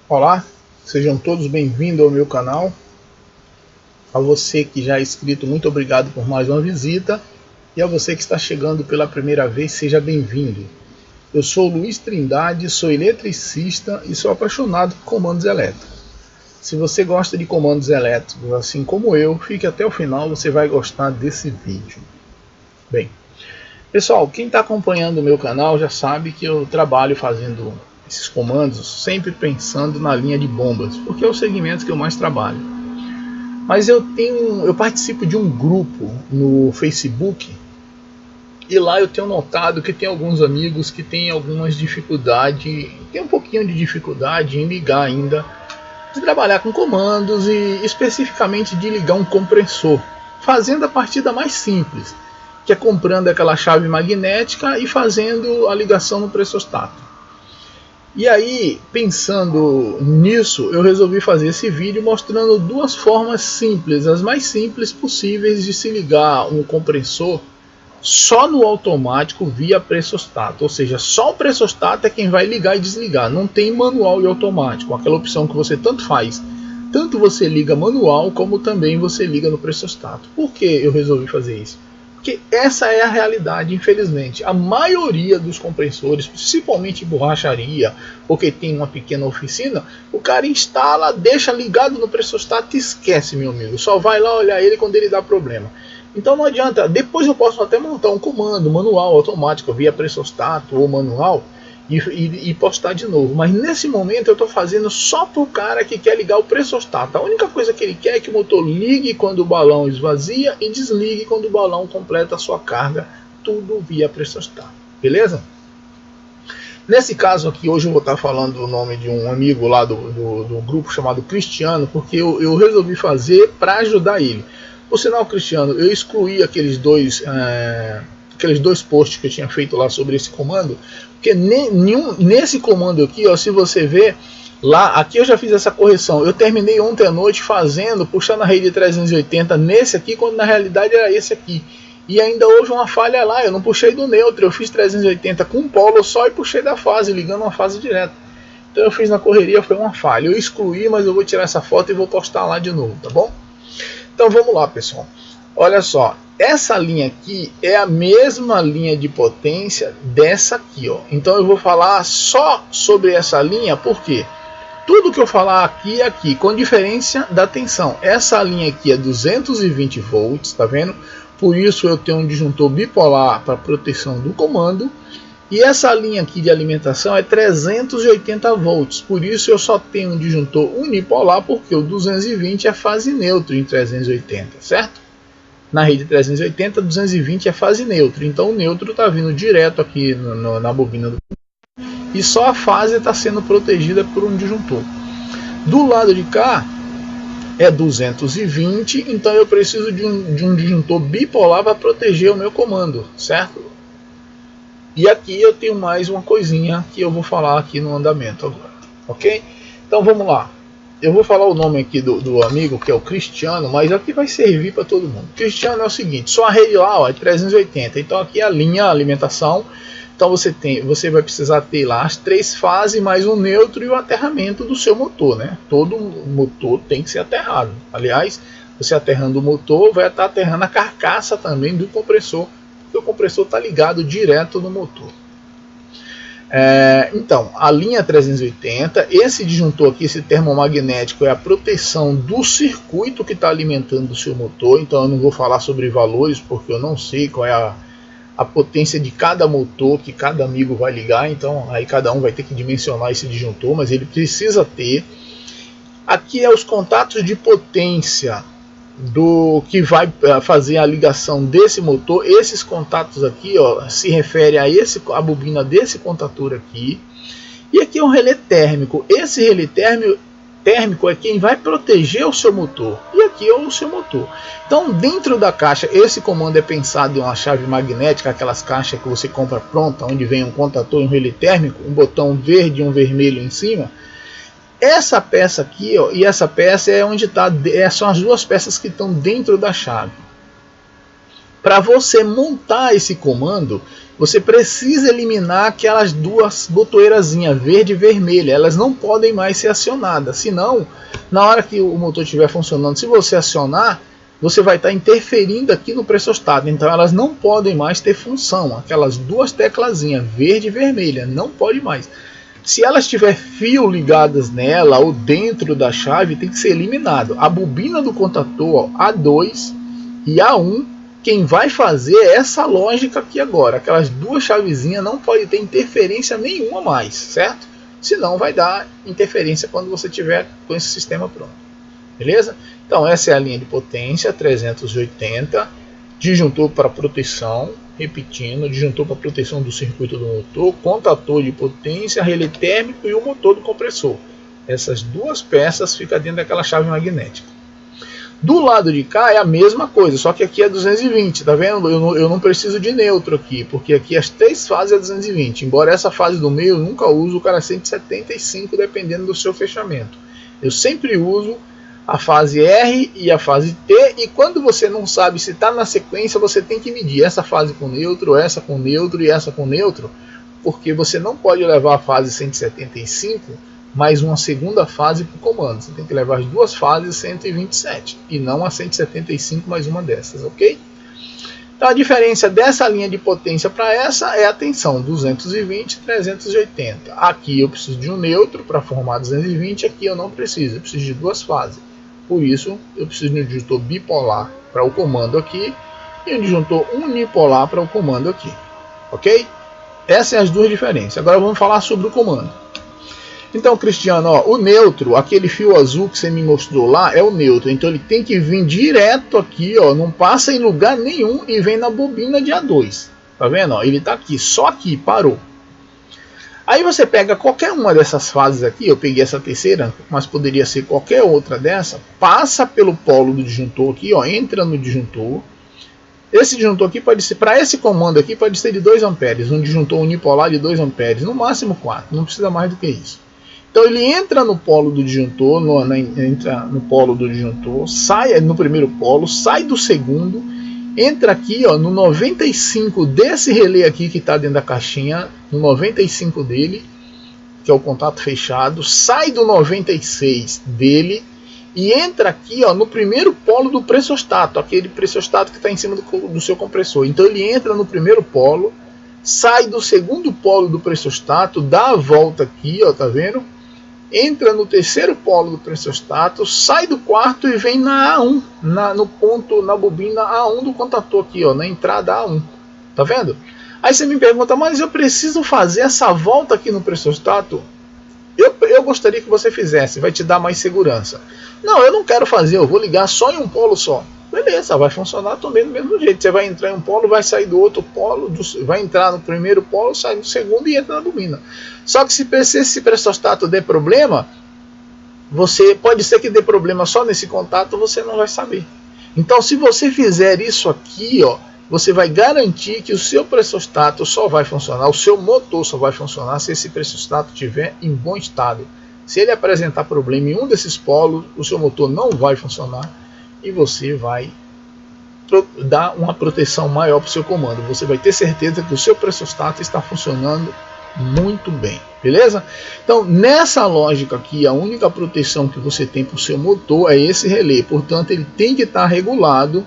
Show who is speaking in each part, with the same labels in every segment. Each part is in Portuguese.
Speaker 1: Olá, sejam todos bem-vindos ao meu canal. A você que já é inscrito, muito obrigado por mais uma visita. E a você que está chegando pela primeira vez, seja bem-vindo. Eu sou Luiz Trindade, sou eletricista e sou apaixonado por comandos elétricos. Se você gosta de comandos elétricos, assim como eu, fique até o final, você vai gostar desse vídeo. Bem, pessoal, quem está acompanhando o meu canal já sabe que eu trabalho fazendo esses comandos sempre pensando na linha de bombas, porque é o segmento que eu mais trabalho. Mas eu participo de um grupo no Facebook e lá eu tenho notado que tem alguns amigos que têm algumas dificuldades, tem um pouquinho de dificuldade em ligar ainda, de trabalhar com comandos e especificamente de ligar um compressor, fazendo a partida mais simples, que é comprando aquela chave magnética e fazendo a ligação no pressostato. E aí, pensando nisso, eu resolvi fazer esse vídeo mostrando duas formas simples, as mais simples possíveis de se ligar um compressor só no automático via pressostato, ou seja, só o pressostato é quem vai ligar e desligar, não tem manual e automático, aquela opção que você tanto faz, tanto você liga manual como também você liga no pressostato. Por que eu resolvi fazer isso? Porque essa é a realidade, infelizmente. A maioria dos compressores, principalmente em borracharia, porque tem uma pequena oficina, o cara instala, deixa ligado no pressostato e esquece, meu amigo. Só vai lá olhar ele quando ele dá problema. Então não adianta. Depois eu posso até montar um comando manual, automático, via pressostato ou manual, e postar de novo. Mas nesse momento eu estou fazendo só para o cara que quer ligar o pressostato. A única coisa que ele quer é que o motor ligue quando o balão esvazia e desligue quando o balão completa a sua carga. Tudo via pressostato. Beleza? Nesse caso aqui, hoje eu vou estar falando o nome de um amigo lá do grupo chamado Cristiano, porque eu resolvi fazer para ajudar ele. Por sinal, Cristiano, eu excluí aqueles dois posts que eu tinha feito lá sobre esse comando, porque nesse comando aqui, ó, se você ver lá, aqui eu já fiz essa correção. Eu terminei ontem à noite puxando a rede 380 nesse aqui, quando na realidade era esse aqui. E ainda houve uma falha lá, eu não puxei do neutro, eu fiz 380 com um polo só e puxei da fase, ligando uma fase direta. Então eu fiz na correria, foi uma falha. Eu excluí, mas eu vou tirar essa foto e vou postar lá de novo, tá bom? Então vamos lá, pessoal. Olha só, essa linha aqui é a mesma linha de potência dessa aqui, ó. Então eu vou falar só sobre essa linha, porque tudo que eu falar aqui é aqui, com diferença da tensão. Essa linha aqui é 220 volts, tá vendo? Por isso eu tenho um disjuntor bipolar para proteção do comando. E essa linha aqui de alimentação é 380 volts, por isso eu só tenho um disjuntor unipolar, porque o 220 é fase neutra em 380, certo? Na rede 380, 220 é fase neutra, então o neutro está vindo direto aqui na bobina do e só a fase está sendo protegida por um disjuntor. Do lado de cá é 220, então eu preciso de um disjuntor bipolar para proteger o meu comando, certo? E aqui eu tenho mais uma coisinha que eu vou falar aqui no andamento agora, ok? Então vamos lá. Eu vou falar o nome aqui do amigo, que é o Cristiano, mas aqui vai servir para todo mundo. Cristiano é o seguinte, sua rede lá, ó, é 380, então aqui é a linha alimentação. Então você vai precisar ter lá as 3 fases, mais um neutro e o aterramento do seu motor, né? Todo motor tem que ser aterrado. Aliás, você aterrando o motor, vai estar aterrando a carcaça também do compressor, porque o compressor está ligado direto no motor. Então, a linha 380, esse disjuntor aqui, esse termomagnético, é a proteção do circuito que está alimentando o seu motor. Então eu não vou falar sobre valores, porque eu não sei qual é a potência de cada motor que cada amigo vai ligar. Então aí cada um vai ter que dimensionar esse disjuntor, mas ele precisa ter. Aqui é os contatos de potência do que vai fazer a ligação desse motor. Esses contatos aqui, ó, se refere a bobina desse contator aqui. E aqui é um relé térmico. Esse relé térmico é quem vai proteger o seu motor. E aqui é o seu motor. Então dentro da caixa, esse comando é pensado em uma chave magnética, aquelas caixas que você compra pronta, onde vem um contator e um relé térmico, um botão verde e um vermelho em cima. Essa peça aqui, ó, e essa peça é onde são as duas peças que estão dentro da chave. Para você montar esse comando, você precisa eliminar aquelas duas botoeirazinhas, verde e vermelha. Elas não podem mais ser acionadas, senão, na hora que o motor estiver funcionando, se você acionar, você vai estar interferindo aqui no pressostato. Então elas não podem mais ter função. Aquelas duas teclazinhas, verde e vermelha, não pode mais. Se elas tiver fio ligadas nela ou dentro da chave, tem que ser eliminado. A bobina do contator A2 e A1, quem vai fazer é essa lógica aqui agora. Aquelas duas chavezinhas não pode ter interferência nenhuma mais, certo? Senão vai dar interferência quando você tiver com esse sistema pronto. Beleza? Então essa é a linha de potência 380, disjuntor para proteção, repetindo, disjuntor para proteção do circuito do motor, contator de potência, relé térmico e o motor do compressor. Essas duas peças ficam dentro daquela chave magnética. Do lado de cá é a mesma coisa, só que aqui é 220, tá vendo? Eu não preciso de neutro aqui, porque aqui as três fases é 220, embora essa fase do meio eu nunca uso, o cara é 175 dependendo do seu fechamento. Eu sempre uso a fase R e a fase T, e quando você não sabe se está na sequência, você tem que medir essa fase com neutro, essa com neutro e essa com neutro, porque você não pode levar a fase 175 mais uma segunda fase para o comando. Você tem que levar as duas fases 127 e não a 175 mais uma dessas, ok? Então a diferença dessa linha de potência para essa é a tensão 220 e 380. Aqui eu preciso de um neutro para formar 220, aqui eu não preciso, eu preciso de duas fases. Por isso eu preciso de um disjuntor bipolar para o comando aqui e um disjuntor unipolar para o comando aqui, ok? Essas são as duas diferenças. Agora vamos falar sobre o comando. Então, Cristiano, ó, o neutro, aquele fio azul que você me mostrou lá, é o neutro. Então ele tem que vir direto aqui, ó, não passa em lugar nenhum e vem na bobina de A2. Tá vendo? Ó, ele está aqui, só aqui, parou. Aí você pega qualquer uma dessas fases aqui, eu peguei essa terceira, mas poderia ser qualquer outra dessa, passa pelo polo do disjuntor aqui, ó, entra no disjuntor. Esse disjuntor aqui pode ser, para esse comando aqui, pode ser de 2 amperes, um disjuntor unipolar de 2 amperes, no máximo 4, não precisa mais do que isso. Então ele entra no polo do disjuntor, entra no polo do disjuntor, sai no primeiro polo, sai do segundo, entra aqui, ó, no 95 desse relé aqui que está dentro da caixinha, no 95 dele, que é o contato fechado, sai do 96 dele e entra aqui, ó, no primeiro polo do pressostato, aquele pressostato que está em cima do seu compressor. Então ele entra no primeiro polo, sai do segundo polo do pressostato, dá a volta aqui, ó, tá vendo? Entra no terceiro polo do pressostato, sai do quarto e vem na A1, no ponto, na bobina A1 do contator aqui, ó, na entrada A1. Tá vendo? Aí você me pergunta, mas eu preciso fazer essa volta aqui no pressostato? Eu gostaria que você fizesse, vai te dar mais segurança. Não, eu não quero fazer, eu vou ligar só em um polo só. Beleza, vai funcionar também do mesmo jeito. Você vai entrar em um polo, vai sair do outro polo, vai entrar no primeiro polo, sai no segundo e entra na bobina. Só que se esse pressostato der problema, pode ser que dê problema só nesse contato, você não vai saber. Então se você fizer isso aqui, ó, você vai garantir que o seu pressostato só vai funcionar, o seu motor só vai funcionar se esse pressostato estiver em bom estado. Se ele apresentar problema em um desses polos, o seu motor não vai funcionar e você vai dar uma proteção maior para o seu comando. Você vai ter certeza que o seu pressostato está funcionando muito bem, beleza? Então nessa lógica aqui, a única proteção que você tem para o seu motor é esse relé, portanto ele tem que estar regulado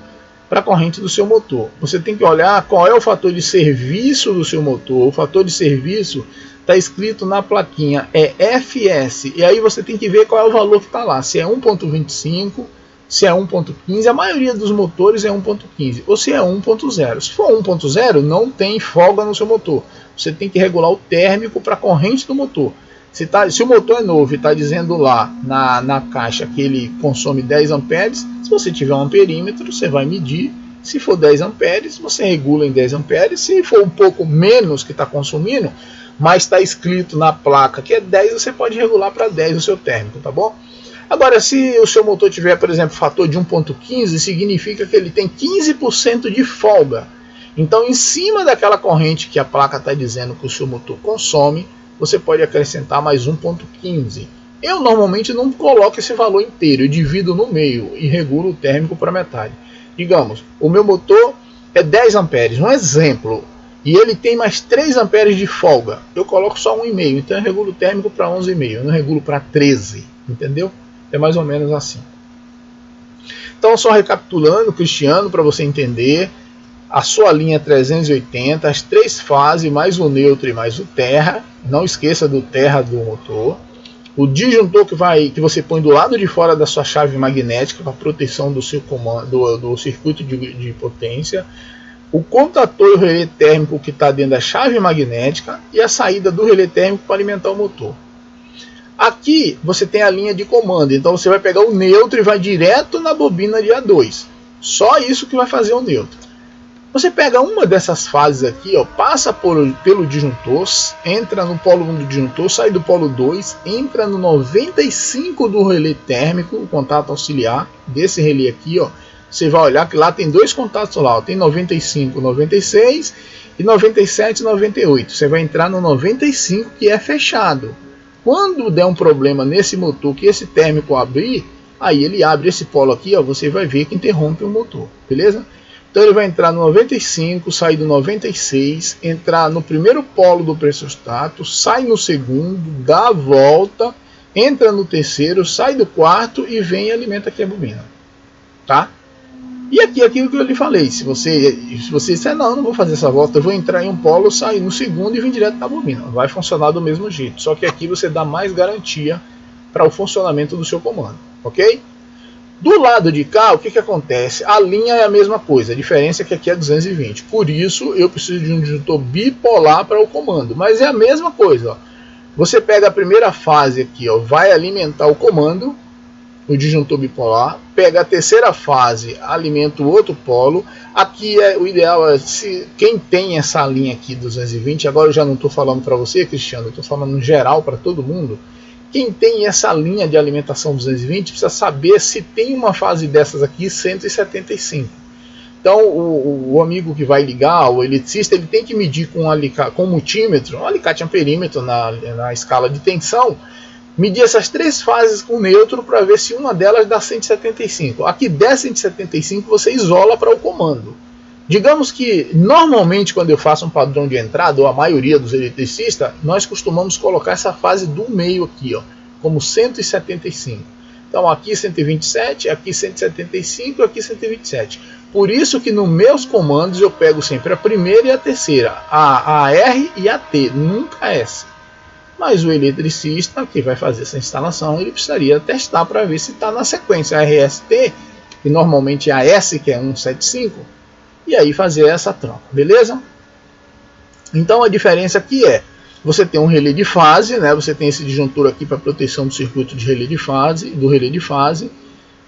Speaker 1: para a corrente do seu motor. Você tem que olhar qual é o fator de serviço do seu motor. O fator de serviço está escrito na plaquinha, é FS, e aí você tem que ver qual é o valor que está lá, se é 1.25, se é 1.15, a maioria dos motores é 1.15, ou se é 1.0. Se for 1.0, não tem folga no seu motor. Você tem que regular o térmico para a corrente do motor. Se o motor é novo e está dizendo lá na caixa que ele consome 10 amperes, se você tiver um amperímetro, você vai medir. Se for 10 amperes, você regula em 10 amperes. Se for um pouco menos que está consumindo, mas está escrito na placa que é 10, você pode regular para 10 o seu térmico, tá bom? Agora, se o seu motor tiver, por exemplo, fator de 1.15, significa que ele tem 15% de folga. Então, em cima daquela corrente que a placa está dizendo que o seu motor consome, você pode acrescentar mais 1.15. Eu normalmente não coloco esse valor inteiro, eu divido no meio e regulo o térmico para metade. Digamos, o meu motor é 10 amperes, um exemplo. e ele tem mais 3 amperes de folga, eu coloco só 1,5, então eu regulo o térmico para 11,5, eu não regulo para 13, entendeu? É mais ou menos assim. Então, só recapitulando, Cristiano, para você entender, a sua linha 380, as 3 fases, mais o neutro e mais o terra, não esqueça do terra do motor, o disjuntor que você põe do lado de fora da sua chave magnética para proteção do seu comando, do circuito de potência, o contator e o relé térmico que está dentro da chave magnética e a saída do relé térmico para alimentar o motor. Aqui você tem a linha de comando, então você vai pegar o neutro e vai direto na bobina de A2. Só isso que vai fazer o neutro. Você pega uma dessas fases aqui, ó, passa pelo disjuntor, entra no polo 1 do disjuntor, sai do polo 2, entra no 95 do relé térmico, o contato auxiliar desse relé aqui, ó. Você vai olhar que lá tem 2 contatos lá, ó, tem 95, 96 e 97, 98. Você vai entrar no 95 que é fechado. Quando der um problema nesse motor que esse térmico abrir, aí ele abre esse polo aqui, ó, você vai ver que interrompe o motor, beleza? Então ele vai entrar no 95, sair do 96, entrar no primeiro polo do pressostato, sai no segundo, dá a volta, entra no terceiro, sai do quarto e vem e alimenta aqui a bobina, tá? E aqui aquilo que eu lhe falei, se você disser, não vou fazer essa volta, eu vou entrar em um polo, sair no segundo e vir direto na bobina. Vai funcionar do mesmo jeito, só que aqui você dá mais garantia para o funcionamento do seu comando, ok? Do lado de cá, o que acontece? A linha é a mesma coisa, a diferença é que aqui é 220, por isso eu preciso de um disjuntor bipolar para o comando, mas é a mesma coisa, ó. Você pega a primeira fase aqui, ó, vai alimentar o comando, o disjuntor bipolar, pega a terceira fase, alimenta o outro polo. Aqui é o ideal, se quem tem essa linha aqui 220, agora eu já não estou falando para você, Cristiano, eu estou falando no geral para todo mundo. Quem tem essa linha de alimentação 220 precisa saber se tem uma fase dessas aqui 175. Então o amigo que vai ligar, o eletricista, ele tem que medir com um multímetro, um alicate amperímetro na escala de tensão, medir essas 3 fases com neutro para ver se uma delas dá 175. Aqui der 175 você isola para o comando. Digamos que normalmente quando eu faço um padrão de entrada, ou a maioria dos eletricistas, nós costumamos colocar essa fase do meio aqui, ó, como 175. Então aqui 127, aqui 175, aqui 127. Por isso que nos meus comandos eu pego sempre a primeira e a terceira, a R e a T, nunca a S. Mas o eletricista que vai fazer essa instalação, ele precisaria testar para ver se está na sequência RST, que normalmente é a S, que é 175, e aí fazer essa troca, beleza? Então a diferença aqui é, você tem um relé de fase, né? Você tem esse disjuntor aqui para proteção do circuito de relé de fase,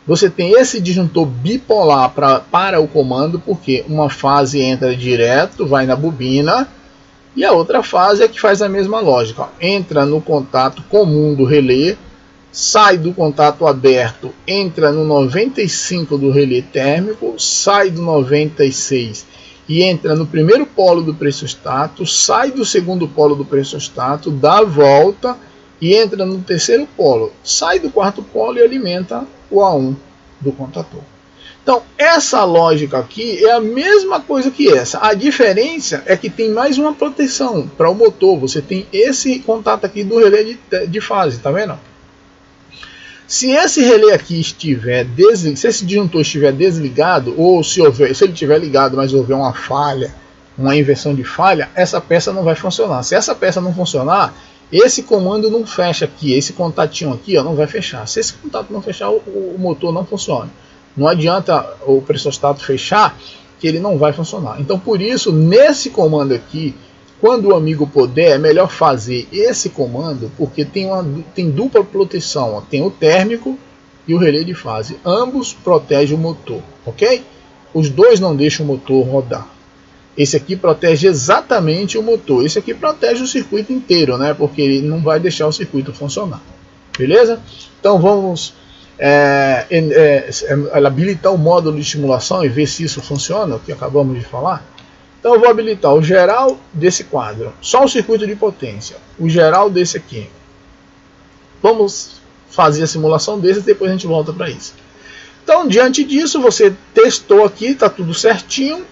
Speaker 1: você tem esse disjuntor bipolar para o comando, porque uma fase entra direto, vai na bobina, e a outra fase é que faz a mesma lógica, ó. Entra no contato comum do relé, sai do contato aberto, entra no 95 do relé térmico, sai do 96 e entra no primeiro polo do pressostato, sai do segundo polo do pressostato, dá a volta e entra no terceiro polo, sai do quarto polo e alimenta o A1 do contator. Então, essa lógica aqui é a mesma coisa que essa. A diferença é que tem mais uma proteção para o motor. Você tem esse contato aqui do relé de fase, tá vendo? Se esse relé aqui estiver desligado, se esse disjuntor estiver desligado, ou se ele estiver ligado, mas houver uma falha, uma inversão de falha, essa peça não vai funcionar. Se essa peça não funcionar, esse comando não fecha aqui, esse contatinho aqui, ó, não vai fechar. Se esse contato não fechar, o motor não funciona. Não adianta o pressostato fechar, que ele não vai funcionar. Então, por isso, nesse comando aqui, quando o amigo puder, é melhor fazer esse comando, porque tem dupla proteção. Ó. Tem o térmico e o relé de fase. Ambos protegem o motor, ok? Os dois não deixam o motor rodar. Esse aqui protege exatamente o motor. Esse aqui protege o circuito inteiro, né? Porque ele não vai deixar o circuito funcionar. Beleza? Então, vamos... habilitar o módulo de estimulação e ver se isso funciona, o que acabamos de falar. Então eu vou habilitar o geral desse quadro, só o circuito de potência, o geral desse aqui. Vamos fazer a simulação desse e depois a gente volta para isso. Então, diante disso, você testou aqui, está tudo certinho.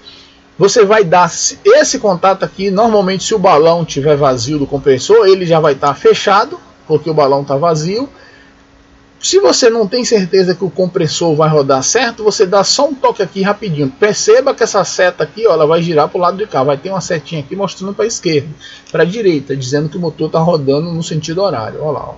Speaker 1: você vai dar esse contato aqui. Normalmente, se o balão estiver vazio do compressor, ele já vai estar fechado, porque o balão está vazio. Se você não tem certeza que o compressor vai rodar certo, você dá só um toque aqui rapidinho. Perceba que essa seta aqui, ó, ela vai girar para o lado de cá. Vai ter uma setinha aqui mostrando para a esquerda, para a direita, dizendo que o motor está rodando no sentido horário. Olha lá, ó.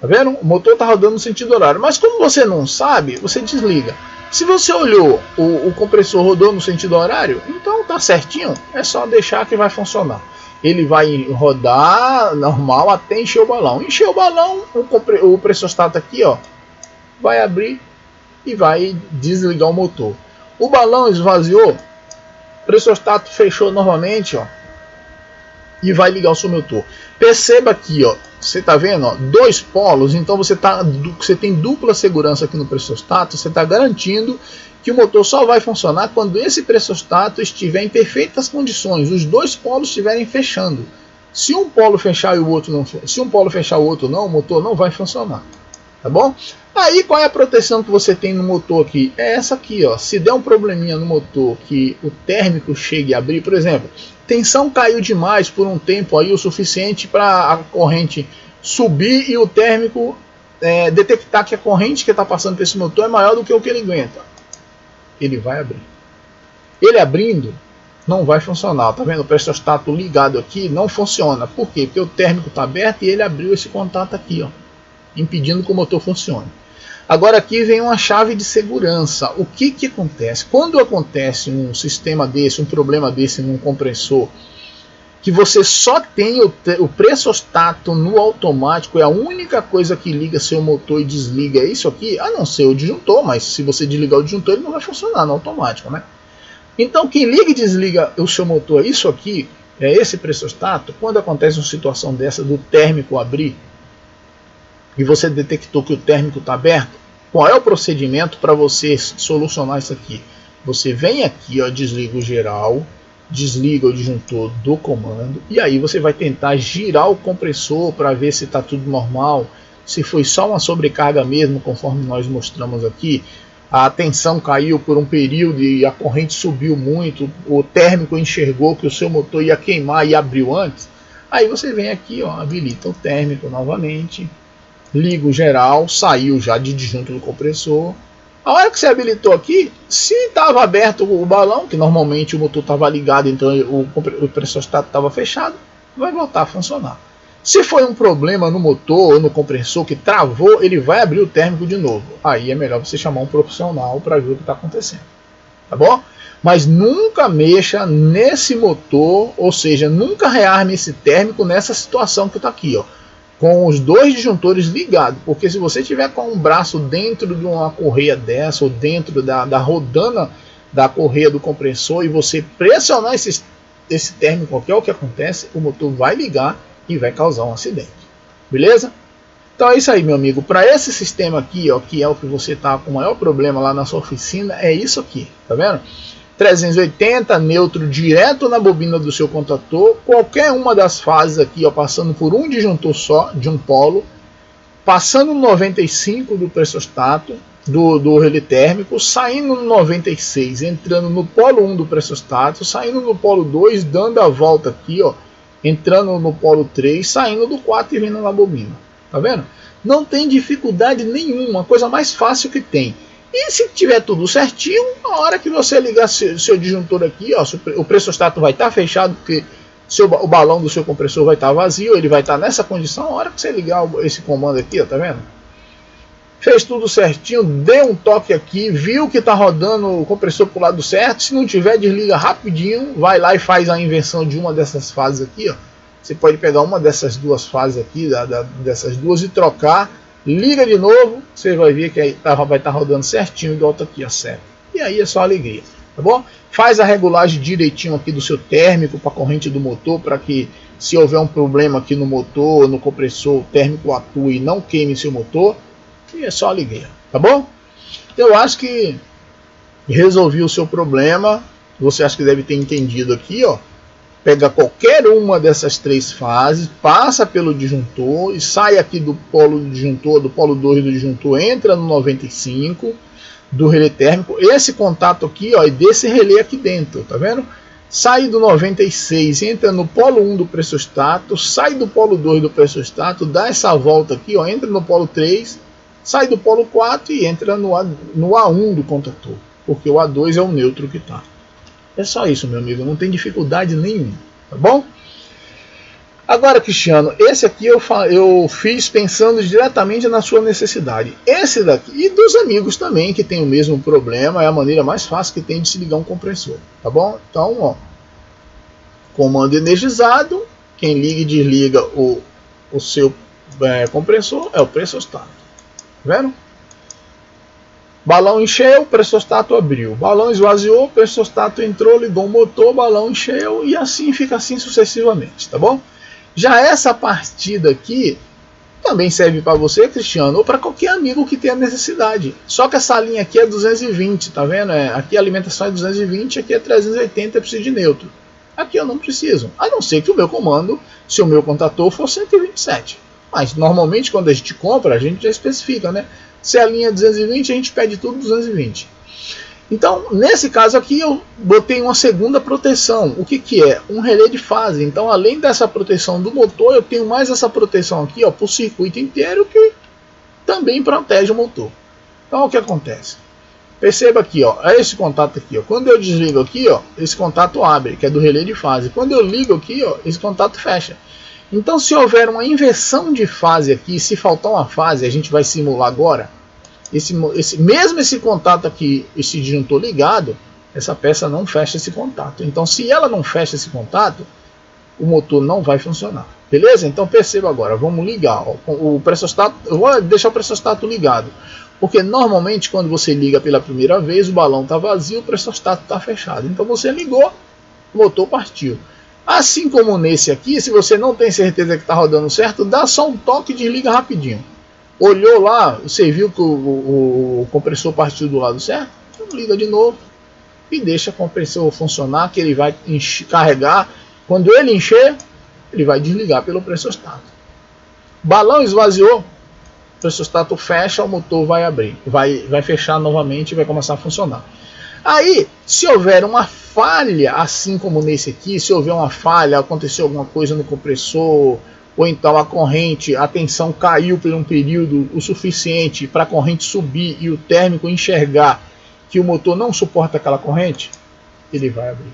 Speaker 1: Tá vendo? O motor está rodando no sentido horário. Mas como você não sabe, você desliga. Se você olhou, o compressor rodou no sentido horário, então tá certinho. É só deixar que vai funcionar. Ele vai rodar normal até encher o balão. Encher o balão, o pressostato aqui, ó, vai abrir e vai desligar o motor. O balão esvaziou, o pressostato fechou novamente, ó, e vai ligar o seu motor. Perceba aqui, ó, você tá vendo, ó, dois polos. Então você tem dupla segurança aqui no pressostato. Você está garantindo que o motor só vai funcionar quando esse pressostato estiver em perfeitas condições, os dois polos estiverem fechando. Se um polo fechar e o outro não, se um polo fechar o outro não, o motor não vai funcionar, tá bom? Aí qual é a proteção que você tem no motor aqui? É essa aqui, ó. Se der um probleminha no motor que o térmico chegue a abrir, por exemplo, tensão caiu demais por um tempo aí o suficiente para a corrente subir e o térmico detectar que a corrente que está passando por esse motor é maior do que o que ele aguenta. Ele vai abrir. Ele abrindo, não vai funcionar. Tá vendo? O pressostato ligado aqui não funciona. Por quê? Porque o térmico está aberto e ele abriu esse contato aqui, ó, impedindo que o motor funcione. Agora aqui vem uma chave de segurança. O que que acontece? Quando acontece um sistema desse, um problema desse num compressor, que você só tem o pressostato no automático, é a única coisa que liga seu motor e desliga isso aqui, a não ser o disjuntor, mas se você desligar o disjuntor ele não vai funcionar no automático, né? Então quem liga e desliga o seu motor, isso aqui, é esse pressostato. Quando acontece uma situação dessa do térmico abrir, e você detectou que o térmico está aberto, qual é o procedimento para você solucionar isso aqui? Você vem aqui, ó, desliga o geral, desliga o disjuntor do comando e aí você vai tentar girar o compressor para ver se está tudo normal, se foi só uma sobrecarga mesmo, conforme nós mostramos aqui. A tensão caiu por um período e a corrente subiu muito, o térmico enxergou que o seu motor ia queimar e abriu antes. Aí você vem aqui, ó, habilita o térmico novamente, liga o geral, saiu já de disjunto do compressor. A hora que você habilitou aqui, se estava aberto o balão, que normalmente o motor estava ligado, então o pressostato estava fechado, vai voltar a funcionar. Se foi um problema no motor ou no compressor que travou, ele vai abrir o térmico de novo. Aí é melhor você chamar um profissional para ver o que está acontecendo, tá bom? Mas nunca mexa nesse motor, ou seja, nunca rearme esse térmico nessa situação que está aqui, ó, com os dois disjuntores ligados, porque se você tiver com um braço dentro de uma correia dessa, ou dentro da rodana da correia do compressor, e você pressionar esse térmico, que é o que acontece, o motor vai ligar e vai causar um acidente. Beleza? Então é isso aí, meu amigo. Para esse sistema aqui, ó, que é o que você está com o maior problema lá na sua oficina, é isso aqui, tá vendo? 380, neutro direto na bobina do seu contator, qualquer uma das fases aqui, ó, passando por um disjuntor só, de um polo, passando no 95 do pressostato, do relé térmico, saindo no 96, entrando no polo 1 do pressostato, saindo no polo 2, dando a volta aqui, ó, entrando no polo 3, saindo do 4 e vindo na bobina. Tá vendo? Não tem dificuldade nenhuma, a coisa mais fácil que tem. E se tiver tudo certinho, na hora que você ligar seu disjuntor aqui, ó, o pressostato vai estar fechado, porque o balão do seu compressor vai estar vazio, ele vai estar nessa condição. Na hora que você ligar esse comando aqui, ó, tá vendo? Fez tudo certinho, deu um toque aqui, viu que está rodando o compressor para o lado certo. Se não tiver, desliga rapidinho, vai lá e faz a inversão de uma dessas fases aqui, ó. Você pode pegar uma dessas duas fases aqui, dessas duas, e trocar. Liga de novo, você vai ver que aí vai estar rodando certinho, igual tá aqui, ó, certo. E aí é só alegria, tá bom? Faz a regulagem direitinho aqui do seu térmico para a corrente do motor, para que se houver um problema aqui no motor, no compressor, o térmico atue e não queime seu motor. E é só alegria, tá bom? Eu acho que resolvi o seu problema. Você acha que deve ter entendido aqui, ó. Pega qualquer uma dessas três fases, passa pelo disjuntor e sai aqui do polo do disjuntor, do polo 2 do disjuntor, entra no 95. do relé térmico, esse contato aqui, ó, e desse relé aqui dentro, tá vendo? Sai do 96, entra no polo 1 do pressostato, sai do polo 2 do pressostato, dá essa volta aqui, ó, entra no polo 3, sai do polo 4 e entra no A1 do contator, porque o A2 é o neutro que tá. É só isso, meu amigo, não tem dificuldade nenhuma, tá bom? Agora, Cristiano, esse aqui eu fiz pensando diretamente na sua necessidade. Esse daqui, e dos amigos também que tem o mesmo problema, é a maneira mais fácil que tem de se ligar um compressor, tá bom? Então, ó, comando energizado, quem liga e desliga o seu compressor é o pressostato, tá vendo? Balão encheu, pressostato abriu. Balão esvaziou, pressostato entrou, ligou o motor, balão encheu e assim fica assim sucessivamente, tá bom? Já essa partida aqui também serve para você, Cristiano, ou para qualquer amigo que tenha necessidade. Só que essa linha aqui é 220, tá vendo? Aqui a alimentação é 220, aqui é 380, eu preciso de neutro. Aqui eu não preciso, a não ser que o meu comando, se o meu contator for 127. Mas normalmente quando a gente compra, a gente já especifica, né? Se a linha é 220, a gente pede tudo 220. Então, nesse caso aqui, eu botei uma segunda proteção. O que é? Um relé de fase. Então, além dessa proteção do motor, eu tenho mais essa proteção aqui, ó, para o circuito inteiro, que também protege o motor. Então, o que acontece? Perceba aqui, ó, é esse contato aqui, ó. Quando eu desligo aqui, ó, esse contato abre, que é do relé de fase. Quando eu ligo aqui, ó, esse contato fecha. Então, se houver uma inversão de fase aqui, se faltar uma fase, a gente vai simular agora. Mesmo esse contato aqui, esse disjuntor ligado, essa peça não fecha esse contato. Então, se ela não fecha esse contato, o motor não vai funcionar. Beleza? Então, perceba agora. Vamos ligar. Ó, o pressostato, eu vou deixar o pressostato ligado. Porque, normalmente, quando você liga pela primeira vez, o balão está vazio, o pressostato está fechado. Então, você ligou, o motor partiu. Assim como nesse aqui, se você não tem certeza que está rodando certo, dá só um toque e desliga rapidinho. Olhou lá, você viu que o compressor partiu do lado certo? Então liga de novo e deixa o compressor funcionar, que ele vai carregar. Quando ele encher, ele vai desligar pelo pressostato. Balão esvaziou, o pressostato fecha, o motor vai abrir, vai fechar novamente e vai começar a funcionar. Aí, se houver uma falha, assim como nesse aqui, se houver uma falha, aconteceu alguma coisa no compressor, ou então a corrente, a tensão caiu por um período o suficiente para a corrente subir e o térmico enxergar que o motor não suporta aquela corrente, ele vai abrir.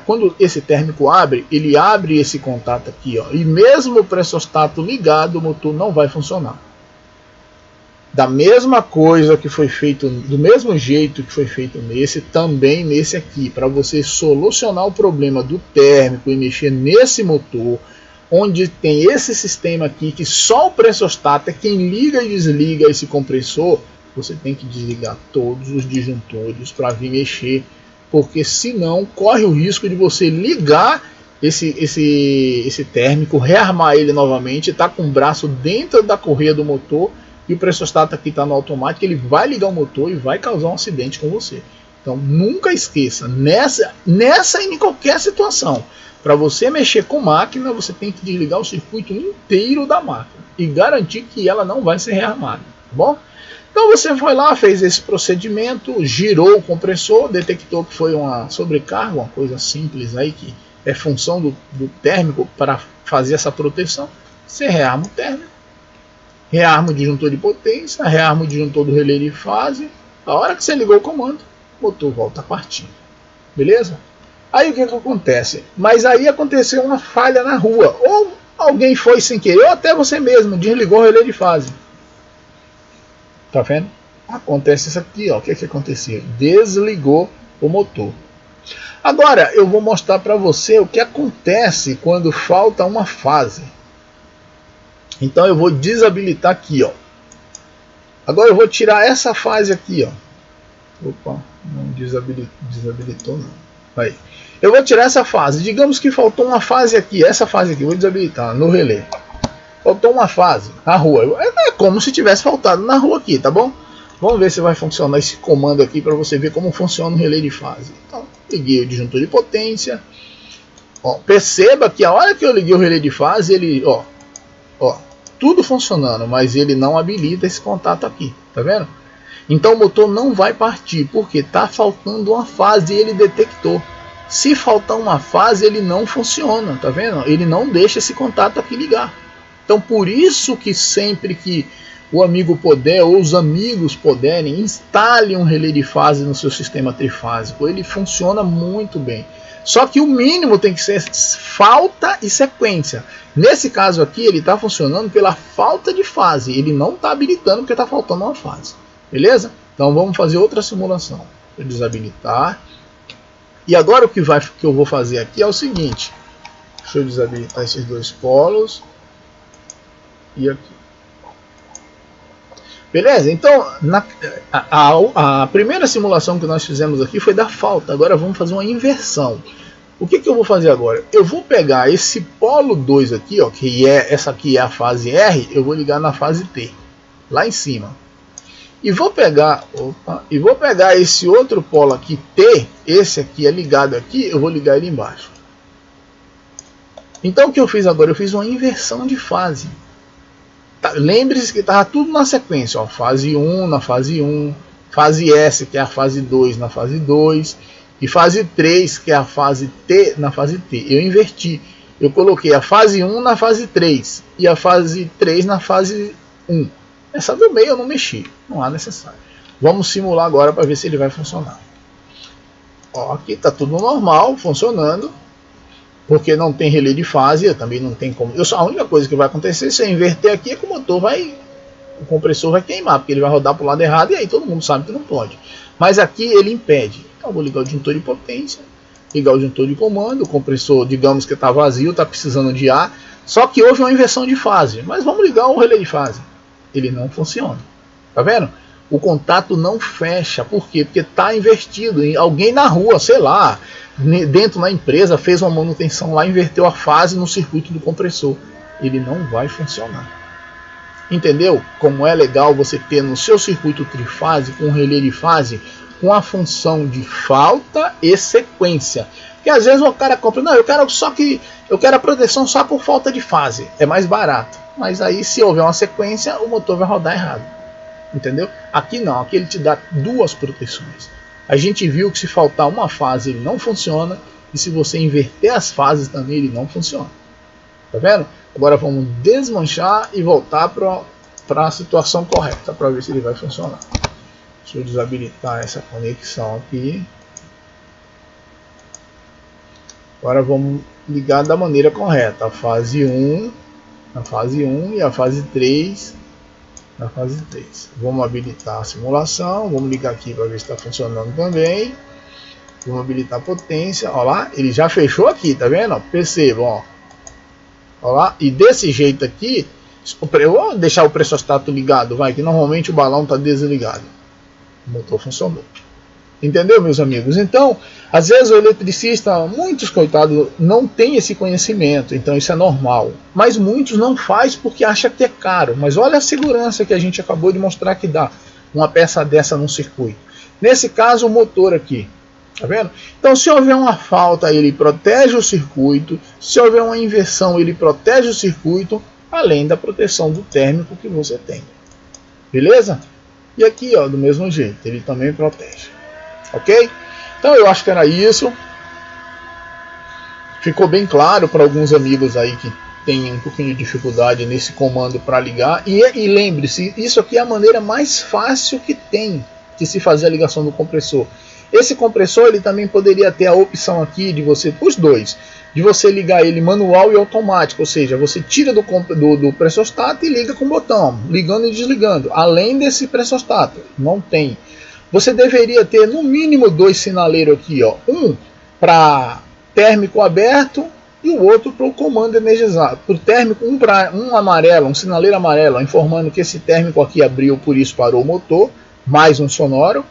Speaker 1: Quando esse térmico abre, ele abre esse contato aqui, ó, e mesmo o pressostato ligado, o motor não vai funcionar. Da mesma coisa que foi feito, do mesmo jeito que foi feito nesse, também nesse aqui, para você solucionar o problema do térmico e mexer nesse motor, onde tem esse sistema aqui, que só o pressostato é quem liga e desliga esse compressor, você tem que desligar todos os disjuntores para vir mexer, porque senão corre o risco de você ligar esse térmico, rearmar ele novamente, tá com o braço dentro da correia do motor, e o pressostato aqui está no automático, ele vai ligar o motor e vai causar um acidente com você. Então nunca esqueça, nessa e em qualquer situação, para você mexer com máquina, você tem que desligar o circuito inteiro da máquina e garantir que ela não vai ser rearmada, tá bom? Então você foi lá, fez esse procedimento, girou o compressor, detectou que foi uma sobrecarga, uma coisa simples aí que é função do térmico para fazer essa proteção. Você rearma o térmico, rearma o disjuntor de potência, rearma o disjuntor do relé de fase. A hora que você ligou o comando, o motor volta a partir. Beleza? Aí o que acontece? Mas aí aconteceu uma falha na rua. Ou alguém foi sem querer, ou até você mesmo desligou o relé de fase. Tá vendo? Acontece isso aqui, ó. O que aconteceu? Desligou o motor. Agora eu vou mostrar para você o que acontece quando falta uma fase. Então eu vou desabilitar aqui, ó. Agora eu vou tirar essa fase aqui, ó. Opa, não desabilitou não. Aí. Eu vou tirar essa fase. Digamos que faltou uma fase aqui. Essa fase aqui, vou desabilitar no relé. Faltou uma fase na rua. É como se tivesse faltado na rua aqui, tá bom? Vamos ver se vai funcionar esse comando aqui para você ver como funciona o relé de fase. Então, liguei o disjuntor de potência. Ó, perceba que a hora que eu liguei o relé de fase, ele, ó, tudo funcionando, mas ele não habilita esse contato aqui, tá vendo? Então o motor não vai partir, porque está faltando uma fase e ele detectou. Se faltar uma fase, ele não funciona, tá vendo? Ele não deixa esse contato aqui ligar. Então por isso que sempre que o amigo puder, ou os amigos puderem, instale um relé de fase no seu sistema trifásico. Ele funciona muito bem. Só que o mínimo tem que ser falta e sequência. Nesse caso aqui, ele está funcionando pela falta de fase. Ele não está habilitando porque está faltando uma fase. Beleza? Então vamos fazer outra simulação. Vou desabilitar. E agora o que eu vou fazer aqui é o seguinte. Deixa eu desabilitar esses dois polos. E aqui. Beleza? Então, a primeira simulação que nós fizemos aqui foi da falta. Agora vamos fazer uma inversão. O que eu vou fazer agora? Eu vou pegar esse polo 2 aqui, ó, que essa aqui é a fase R, eu vou ligar na fase T, lá em cima. E vou pegar, esse outro polo aqui, T, esse aqui é ligado aqui, eu vou ligar ele embaixo. Então o que eu fiz agora? Eu fiz uma inversão de fase. Lembre-se que estava tudo na sequência, ó, fase 1 na fase 1, fase S, que é a fase 2 na fase 2, e fase 3, que é a fase T na fase T. Eu inverti, eu coloquei a fase 1 na fase 3 e a fase 3 na fase 1. Essa do meio eu não mexi, não há necessário. Vamos simular agora para ver se ele vai funcionar. Ó, aqui está tudo normal, funcionando. Porque não tem relé de fase, também não tem como. A única coisa que vai acontecer se eu inverter aqui é que o compressor vai queimar, porque ele vai rodar para o lado errado e aí todo mundo sabe que não pode. Mas aqui ele impede. Então eu vou ligar o disjuntor de potência, ligar o disjuntor de comando, o compressor, digamos que está vazio, está precisando de ar, só que houve uma inversão de fase. Mas vamos ligar o relé de fase. Ele não funciona. Tá vendo? O contato não fecha. Por quê? Porque está invertido. Alguém na rua, sei lá, dentro da empresa, fez uma manutenção lá, inverteu a fase no circuito do compressor. Ele não vai funcionar. Entendeu? Como é legal você ter no seu circuito trifásico um relé de fase com a função de falta e sequência. Porque às vezes o cara compra, não, eu quero a proteção só por falta de fase. É mais barato. Mas aí se houver uma sequência, o motor vai rodar errado. Entendeu? Aqui não, aqui ele te dá duas proteções. A gente viu que se faltar uma fase ele não funciona, e se você inverter as fases também ele não funciona. Tá vendo? Agora vamos desmanchar e voltar para a situação correta, para ver se ele vai funcionar. Deixa eu desabilitar essa conexão aqui. Agora vamos ligar da maneira correta. A fase 1 na fase 1 e a fase 3 na fase 3. Vamos habilitar a simulação. Vamos ligar aqui para ver se está funcionando também. Vamos habilitar a potência. Olha lá, ele já fechou aqui, tá vendo? Percebam, ó. Olha lá, e desse jeito aqui, eu vou deixar o pressostato ligado, vai, que normalmente o balão está desligado. O motor funcionou. Entendeu, meus amigos? Então, às vezes o eletricista, muitos coitados, não tem esse conhecimento, então isso é normal. Mas muitos não faz porque acha que é caro. Mas olha a segurança que a gente acabou de mostrar que dá uma peça dessa num circuito. Nesse caso, o motor aqui. Tá vendo? Então, se houver uma falta, ele protege o circuito. Se houver uma inversão, ele protege o circuito, além da proteção do térmico que você tem. Beleza? E aqui, ó, do mesmo jeito, ele também protege. Ok? Então eu acho que era isso. Ficou bem claro para alguns amigos aí que tem um pouquinho de dificuldade nesse comando para ligar. E lembre-se, isso aqui é a maneira mais fácil que tem de se fazer a ligação do compressor. Esse compressor ele também poderia ter a opção aqui de você, os dois, de você ligar ele manual e automático, ou seja, você tira do pressostato e liga com o botão, ligando e desligando. Além desse pressostato, não tem. Você deveria ter no mínimo dois sinaleiros aqui, ó, um para térmico aberto e o outro para o comando energizado. Para o térmico, um amarelo, um sinaleiro amarelo, informando que esse térmico aqui abriu, por isso parou o motor, mais um sonoro.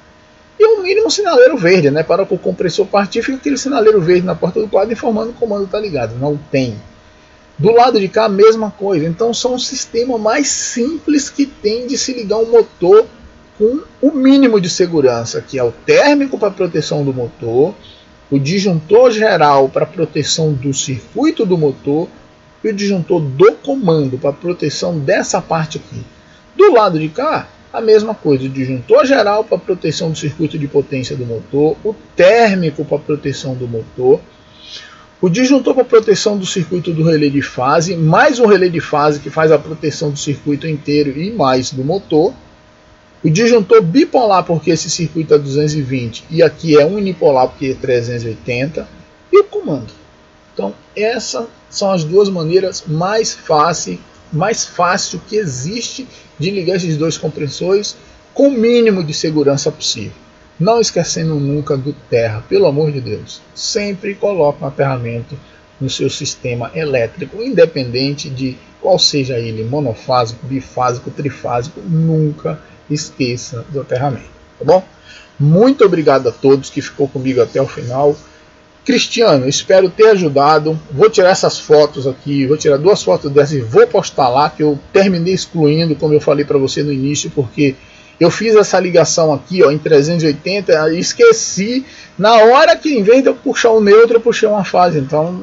Speaker 1: E um mínimo sinaleiro verde, né? Para que o compressor partir, fica aquele sinaleiro verde na porta do quadro informando que o comando está ligado. Não tem. Do lado de cá, a mesma coisa. Então, são o sistema mais simples que tem de se ligar um motor com o mínimo de segurança, que é o térmico para proteção do motor, o disjuntor geral para proteção do circuito do motor e o disjuntor do comando para proteção dessa parte aqui. Do lado de cá, A mesma coisa, o disjuntor geral para proteção do circuito de potência do motor, o térmico para proteção do motor, o disjuntor para proteção do circuito do relé de fase, mais o relé de fase que faz a proteção do circuito inteiro e mais do motor, o disjuntor bipolar porque esse circuito é 220 e aqui é unipolar porque é 380, e o comando. Então essas são as duas maneiras mais fácil que existe de ligar esses dois compressores com o mínimo de segurança possível. Não esquecendo nunca do terra, pelo amor de Deus. Sempre coloque um aterramento no seu sistema elétrico, independente de qual seja ele, monofásico, bifásico, trifásico, nunca esqueça do aterramento, tá bom? Muito obrigado a todos que ficou comigo até o final. Cristiano, espero ter ajudado. Vou tirar essas fotos aqui, vou tirar 2 fotos dessas e vou postar lá, que eu terminei excluindo, como eu falei para você no início, porque eu fiz essa ligação aqui, ó, em 380 e esqueci. Na hora que, em vez de eu puxar o neutro, eu puxei uma fase. Então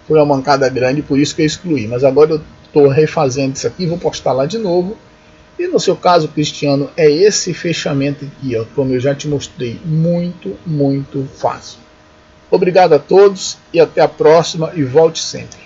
Speaker 1: foi uma mancada grande, por isso que eu excluí. Mas agora eu estou refazendo isso aqui, vou postar lá de novo. E no seu caso, Cristiano, é esse fechamento aqui, ó, como eu já te mostrei. Muito, muito fácil. Obrigado a todos e até a próxima, e volte sempre.